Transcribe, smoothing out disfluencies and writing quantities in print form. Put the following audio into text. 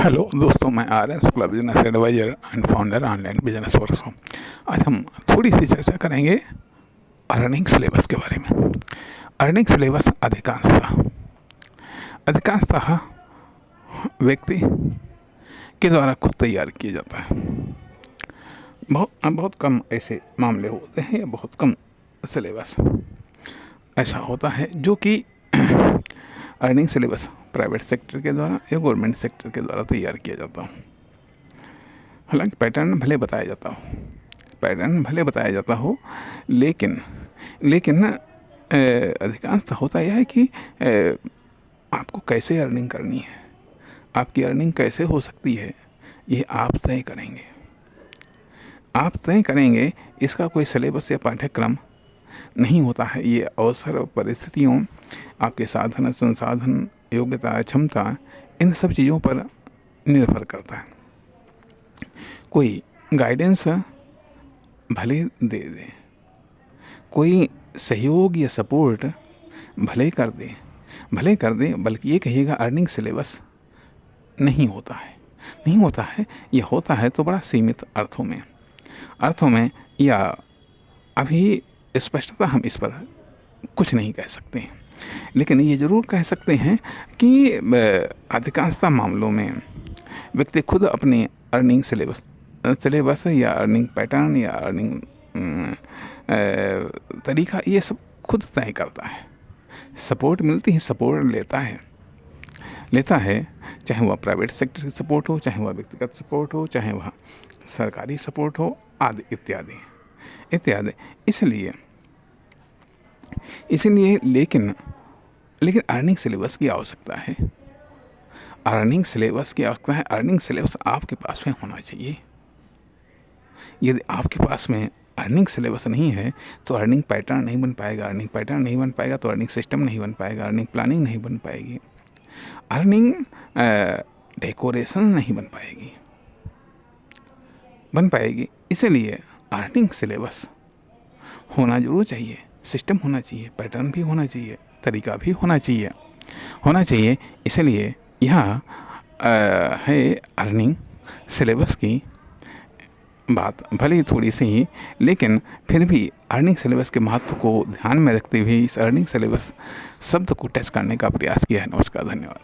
Hello दोस्तों, मैं R N Shukla, business advisor and founder online business workshop. आज हम थोड़ी सी चर्चा करेंगे अर्निंग सिलेबस के बारे में। अर्निंग सिलेबस अधिकांशतः व्यक्ति के द्वारा खुद तैयार किया जाता है। बहुत कम ऐसे मामले होते हैं या बहुत कम सिलेबस ऐसा होता है जो कि अर्निंग सिलेबस प्राइवेट सेक्टर के द्वारा या गवर्नमेंट सेक्टर के द्वारा तैयार किया जाता हो। हालांकि पैटर्न भले बताया जाता हो, लेकिन अधिकांशतः होता यह है कि आपको कैसे अर्निंग करनी है, आपकी अर्निंग कैसे हो सकती है, ये आप तय करेंगे। इसका कोई सिलेबस या पाठ्यक्रम नहीं होता है। ये अवसर, परिस्थितियों, आपके साधन, संसाधन, योग्यता, क्षमता, इन सब चीज़ों पर निर्भर करता है। कोई गाइडेंस भले दे दे, कोई सहयोग या सपोर्ट भले कर दे, बल्कि ये कहिएगा अर्निंग सिलेबस नहीं होता है। यह होता है तो बड़ा सीमित अर्थों में या अभी स्पष्टता हम इस पर कुछ नहीं कह सकते हैं। लेकिन ये ज़रूर कह सकते हैं कि अधिकांशतः मामलों में व्यक्ति खुद अपने अर्निंग सिलेबस या अर्निंग पैटर्न या अर्निंग तरीका, ये सब खुद तय करता है। सपोर्ट मिलती है, सपोर्ट लेता है, चाहे वह प्राइवेट सेक्टर की सपोर्ट हो, चाहे वह व्यक्तिगत सपोर्ट हो, चाहे वह सरकारी सपोर्ट हो, आदि इत्यादि। इसलिए लेकिन अर्निंग सिलेबस की आवश्यकता है। अर्निंग सिलेबस आपके पास में होना चाहिए। यदि आपके पास में अर्निंग सिलेबस नहीं है तो अर्निंग पैटर्न नहीं बन पाएगा। तो अर्निंग सिस्टम नहीं बन पाएगा, अर्निंग प्लानिंग नहीं बन पाएगी, अर्निंग डेकोरेशन नहीं बन पाएगी। इसलिए अर्निंग सिलेबस होना जरूर चाहिए, सिस्टम होना चाहिए, पैटर्न भी होना चाहिए, तरीका भी होना चाहिए। इसलिए यहाँ है अर्निंग सिलेबस की बात, भले ही थोड़ी सी ही, लेकिन फिर भी अर्निंग सिलेबस के महत्व को ध्यान में रखते हुए इस अर्निंग सिलेबस शब्द को टच करने का प्रयास किया है। नमस्कार, धन्यवाद।